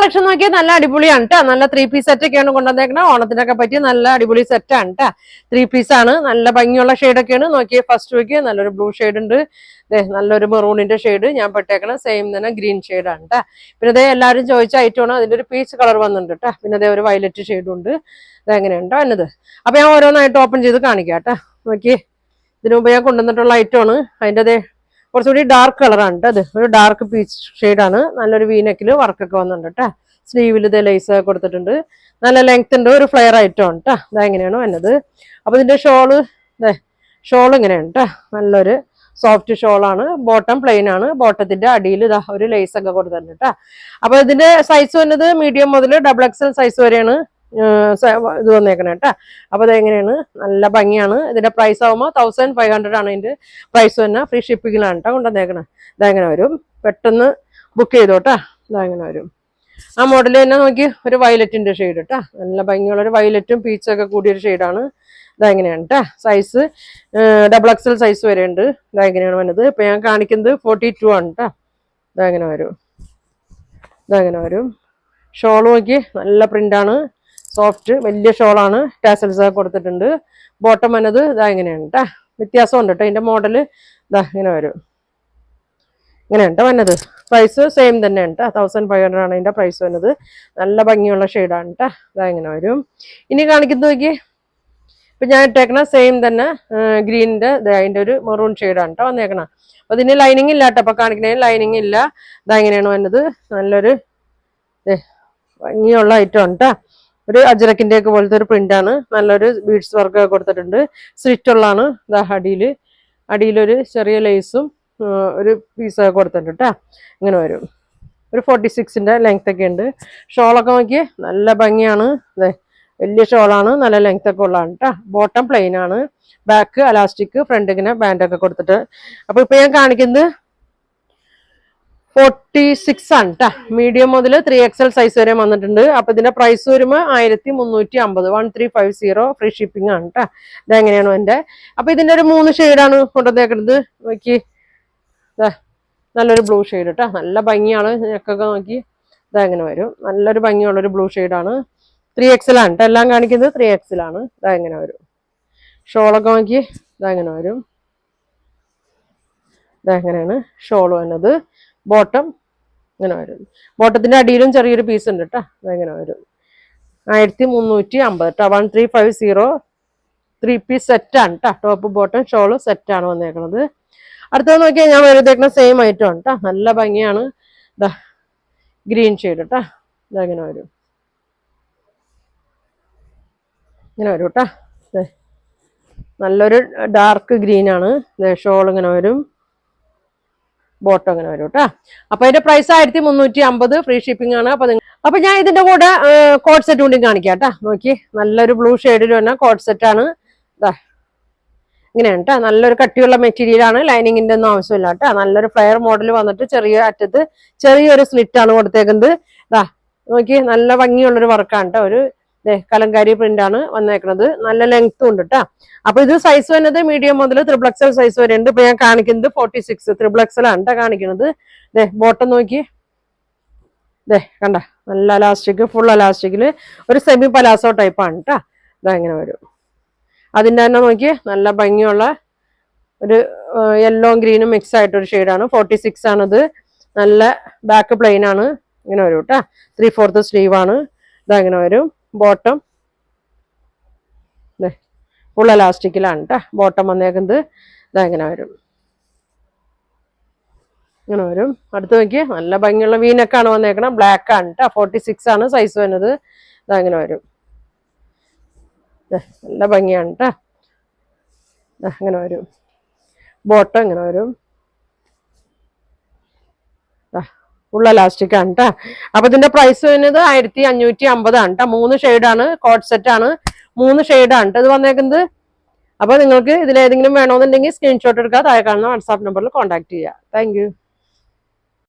Collection നോക്കിയാൽ നല്ല അടിപൊളിയാണ് കേട്ടോ. നല്ല 3 പീസ് സെറ്റ് ഒക്കെയാണ് കൊണ്ടുവന്നേക്കണത്. ഓണത്തിനൊക്കെ പറ്റിയ നല്ല അടിപൊളി സെറ്റാണ് കേട്ടോ. 3 പീസാണ്. നല്ല ഭംഗിയുള്ള ഷെയ്ഡൊക്കെയാണ്. നോക്കിയേ ഫസ്റ്റ് നോക്കിയാൽ നല്ലൊരു ബ്ലൂ ഷെയ്ഡ് ഉണ്ട്. നല്ലൊരു മെറൂണിന്റെ ഷെയ്ഡ് ഞാൻ പെട്ടേക്കണ സെയിം തന്നെ ഗ്രീൻ ഷെയ്ഡാണ് കേട്ടോ. പിന്നെ അതേ എല്ലാവരും ചോദിച്ച ഐറ്റമാണ്. അതിന്റെ ഒരു പീച്ച് കളർ വന്നിട്ടുണ്ട് കേട്ടോ. പിന്നെ അതേ ഒരു വയലറ്റ് ഷെയ്ഡും ഉണ്ട്. ഇതെങ്ങനെയുണ്ടോ എന്നത് അപ്പൊ ഞാൻ ഓരോന്നായിട്ട് ഓപ്പൺ ചെയ്ത് കാണിക്കാം കേട്ടോ. നോക്കിയേ ഇതിനു മുമ്പ് ഞാൻ കൊണ്ടുവന്നിട്ടുള്ള ഐറ്റമാണ്. അതിൻ്റെ അതേ കുറച്ചുകൂടി ഡാർക്ക് കളറാണ് കേട്ടോ. അത് ഒരു ഡാർക്ക് പീച്ച് ഷെയ്ഡാണ്. നല്ലൊരു വീനെക്കിൽ വർക്കൊക്കെ വന്നിട്ടുണ്ട് കേട്ടോ. സ്ലീവിൽ ഇത് ലൈസ് കൊടുത്തിട്ടുണ്ട്. നല്ല ലെങ്ത് ഉണ്ട്. ഒരു ഫ്ലെയർ ഐറ്റം ആണ് കേട്ടോ. ഇതെങ്ങനെയാണ് വന്നത്. അപ്പൊ ഇതിന്റെ ഷോൾ ഇങ്ങനെയാണ് കേട്ടോ. നല്ലൊരു സോഫ്റ്റ് ഷോളാണ്. ബോട്ടം പ്ലെയിൻ ആണ്. ബോട്ടത്തിന്റെ അടിയിൽ ഇതാ ഒരു ലൈസ് ഒക്കെ കൊടുത്തിട്ടുണ്ട് കേട്ടോ. അപ്പൊ ഇതിന്റെ സൈസ് വന്നത് മീഡിയം മുതൽ XXL സൈസ് വരെയാണ് ഇത് വന്നേക്കണേ കേട്ടോ. അപ്പൊ അതെങ്ങനെയാണ് നല്ല ഭംഗിയാണ്. ഇതിന്റെ പ്രൈസ് ആവുമ്പോൾ 1500 ആണ് ഇതിന്റെ പ്രൈസ് തന്നെ. ഫ്രീ ഷിപ്പിങ്ങിലാണ് കേട്ടോ കൊണ്ടുവന്നേക്കണേ. ഇതെങ്ങനെ വരും പെട്ടെന്ന് ബുക്ക് ചെയ്തോട്ടാ. ഇതെങ്ങനെ വരും ആ മോഡൽ തന്നെ നോക്കി ഒരു വയലറ്റിന്റെ ഷെയ്ഡ് കേട്ടോ. നല്ല ഭംഗിയുള്ള ഒരു വയലറ്റും പീച്ചൊക്കെ കൂടിയൊരു ഷെയ്ഡാണ്. ഇതെങ്ങനെയാണ് കേട്ടോ. സൈസ് XXL സൈസ് വരെ ഉണ്ട്. ഇതെങ്ങനെയാണ് വന്നത്. ഇപ്പൊ ഞാൻ കാണിക്കുന്നത് 42 ആണ് കേട്ടോ. ഇതെങ്ങനെ വരും ഷോൾ നോക്കി നല്ല പ്രിന്റാണ്. സോഫ്റ്റ് വലിയ ഷോളാണ്. ടാസൽസ് ഒക്കെ കൊടുത്തിട്ടുണ്ട്. ബോട്ടം വന്നത് ഇതെങ്ങനെയാണ് കേട്ടോ. വ്യത്യാസമുണ്ട് കേട്ടോ. ഇതിന്റെ മോഡല് ഇങ്ങനെ വരും. ഇങ്ങനെയാണ് കേട്ടോ വന്നത്. പ്രൈസ് സെയിം തന്നെയാണ് കേട്ടോ. 1500 ആണ് ഇതിന്റെ പ്രൈസ് വന്നത്. നല്ല ഭംഗിയുള്ള ഷെയ്ഡാണ് കേട്ടോ. ഇതെങ്ങനെ വരും. ഇനി കാണിക്കുന്നത് നോക്കി ഇപ്പൊ ഞാൻ ഇട്ടേക്കണ സെയിം തന്നെ ഗ്രീനിന്റെ അതിന്റെ ഒരു മെറൂൺ ഷെയ്ഡാണ് കേട്ടോ വന്നേക്കണ. അപ്പൊ ഇതിന് ലൈനിങ് ഇല്ല കേട്ടോ. അപ്പൊ കാണിക്കുന്നതിന് ലൈനിങ് ഇല്ല. ഇതെങ്ങനെയാണ് വന്നത്. നല്ലൊരു ഭംഗിയുള്ള ഐറ്റം ആണ് കേട്ടോ. ഒരു അജരക്കിന്റെ ഒക്കെ പോലത്തെ ഒരു പ്രിന്റാണ്. നല്ലൊരു ബീഡ്സ് വർക്ക് കൊടുത്തിട്ടുണ്ട്. സ്ലിറ്റ് ഉള്ളതാണ്. അടിയിലൊരു ചെറിയ ലേസും ഒരു പീസൊക്കെ കൊടുത്തിട്ടുണ്ട് കേട്ടോ. ഇങ്ങനെ വരും. ഒരു 46ന്റെ ലെങ്ത് ഒക്കെ ഉണ്ട്. ഷോളൊക്കെ നോക്കി നല്ല ഭംഗിയാണ്. വലിയ ഷോളാണ്. നല്ല ലെങ്ത് ഒക്കെ ഉള്ളതാണ് കേട്ടോ. ബോട്ടം പ്ലെയിൻ ആണ്. ബാക്ക് അലാസ്റ്റിക്, ഫ്രണ്ട് ഇങ്ങനെ ബാൻഡൊക്കെ കൊടുത്തിട്ട്. അപ്പൊ ഇപ്പൊ ഞാൻ കാണിക്കുന്നത് 46 ആണ് കേട്ടോ. മീഡിയം മുതൽ 3XL സൈസ് വരെ വന്നിട്ടുണ്ട്. അപ്പൊ ഇതിന്റെ പ്രൈസ് വരുമ്പോൾ 1350 1350 ഫ്രീ ഷിപ്പിംഗ് ആണ് കേട്ടോ. ഇതെങ്ങനെയാണ് എന്റെ. അപ്പൊ ഇതിന്റെ ഒരു 3 ഷെയ്ഡാണ് കൊണ്ടുവന്നേക്കുന്നത്. നോക്കി നല്ലൊരു ബ്ലൂ ഷെയ്ഡ് കേട്ടോ. നല്ല ഭംഗിയാണ്. ഞെക്കൊക്കെ നോക്കി ഇതെങ്ങനെ വരും. നല്ലൊരു ഭംഗിയുള്ളൊരു ബ്ലൂ ഷെയ്ഡാണ്. 3XL ആണ് കേട്ടോ. എല്ലാം കാണിക്കുന്നത് 3XL ആണ്. ഇതെങ്ങനെ വരും. ഷോളൊക്കെ നോക്കി ഇതെങ്ങനെ വരും. ഇതെങ്ങനെയാണ് ഷോൾ വന്നത്. ബോട്ടം ഇങ്ങനെ വരും. ബോട്ടത്തിന്റെ അടിയിലും ചെറിയൊരു പീസ് ഉണ്ട് കേട്ടോ. അതെങ്ങനെ വരും. 1350 കേട്ടോ. 1350 3 പീസ് സെറ്റാണ് കേട്ടോ. ടോപ്പ് ബോട്ടം ഷോള് സെറ്റാണ് വന്നേക്കണത്. അടുത്തത് നോക്കിയാൽ ഞാൻ വരുത്തേക്കുന്ന സെയിം ഐറ്റം ആണ് കേട്ടോ. നല്ല ഭംഗിയാണ്. ഗ്രീൻ ഷെയ്ഡ് കേട്ടോ. ഇതെങ്ങനെ വരും. ഇങ്ങനെ വരും കേട്ടോ. നല്ലൊരു ഡാർക്ക് ഗ്രീൻ ആണ്. ഷോൾ ഇങ്ങനെ വരും. ബോട്ടം അങ്ങനെ വരും കേട്ടോ. അപ്പൊ അതിന്റെ പ്രൈസ് 1350 ഫ്രീ ഷിപ്പിംഗ് ആണ്. അപ്പൊ ഞാൻ ഇതിന്റെ കൂടെ കോട്ട് സെറ്റ് കൊണ്ടും കാണിക്കാം കേട്ടോ. നോക്കി നല്ലൊരു ബ്ലൂ ഷെയ്ഡിൽ തന്നെ കോട്ട് സെറ്റ് ആണ്. ഇങ്ങനെയാണ് കേട്ടോ. നല്ലൊരു കട്ടിയുള്ള മെറ്റീരിയൽ ആണ്. ലൈനിങ്ങിന്റെ ഒന്നും ആവശ്യമില്ല കേട്ടോ. നല്ലൊരു ഫ്ലെയർ മോഡൽ വന്നിട്ട് ചെറിയ അറ്റത്ത് ചെറിയൊരു സ്ലിറ്റ് ആണ് കൊടുത്തേക്കുന്നത്. നോക്കി നല്ല ഭംഗിയുള്ളൊരു വർക്കാണ് കേട്ടോ. ഒരു കലങ്കാരി പ്രിന്റ് ആണ് വന്നേക്കുന്നത്. നല്ല ലെങ്ത്തും ഉണ്ട് കേട്ടോ. അപ്പൊ ഇത് സൈസ് വരുന്നത് മീഡിയം മുതൽ XXL സൈസ് വരെ ഉണ്ട്. ഇപ്പൊ ഞാൻ കാണിക്കുന്നത് 46 XXL ആണ് കേട്ടോ കാണിക്കുന്നത്. ബോട്ടം നോക്കി കണ്ട നല്ല അലാസ്റ്റിക്, ഫുൾ അലാസ്റ്റിക്കില് ഒരു സെമി പലാസോ ടൈപ്പ് ആണ് കേട്ടോ. ഇതെങ്ങനെ വരും. അതിന്റെ തന്നെ നോക്കി നല്ല ഭംഗിയുള്ള ഒരു യെല്ലോ ഗ്രീനും മിക്സ് ആയിട്ടൊരു ഷെയ്ഡാണ്. 46 ആണിത്. നല്ല ബാക്ക് പ്ലെയിൻ ആണ്. ഇങ്ങനെ വരും കേട്ടോ. 3/4 സ്ലീവ് ആണ്. ഇതെങ്ങനെ വരും. ബോട്ടം ഫുൾ എലാസ്റ്റിക്കിലാണ് കേട്ടോ ബോട്ടം വന്നേക്കുന്നത്. ഇതെങ്ങനെ വരും. ഇങ്ങനെ വരും. അടുത്ത് നോക്കി നല്ല ഭംഗിയുള്ള വീനക്കാണ് വന്നേക്കണം. ബ്ലാക്ക് ആണ് കേട്ടോ. 46 ആണ് സൈസ് വരുന്നത്. ഇതെങ്ങനെ വരും. നല്ല ഭംഗിയാണ് കേട്ടോ. ഇങ്ങനെ വരും. ബോട്ടം ഇങ്ങനെ വരും. ഫുൾ എലാസ്റ്റിക് ആണ് കേട്ടോ. അപ്പൊ ഇതിന്റെ പ്രൈസ് വരുന്നത് 1550 ആണ് കേട്ടോ. 3 ഷെയ്ഡാണ്. കോട്ട് സെറ്റ് ആണ്. 3 ഷെയ്ഡാണ് ഇത് വന്നേക്കുന്നത്. അപ്പൊ നിങ്ങൾക്ക് ഇതിലേതെങ്കിലും വേണമെന്നുണ്ടെങ്കിൽ സ്ക്രീൻഷോട്ട് എടുക്കുക. താഴെ കാണുന്ന വാട്സാപ്പ് നമ്പറിൽ കോൺടാക്ട് ചെയ്യുക. Thank you.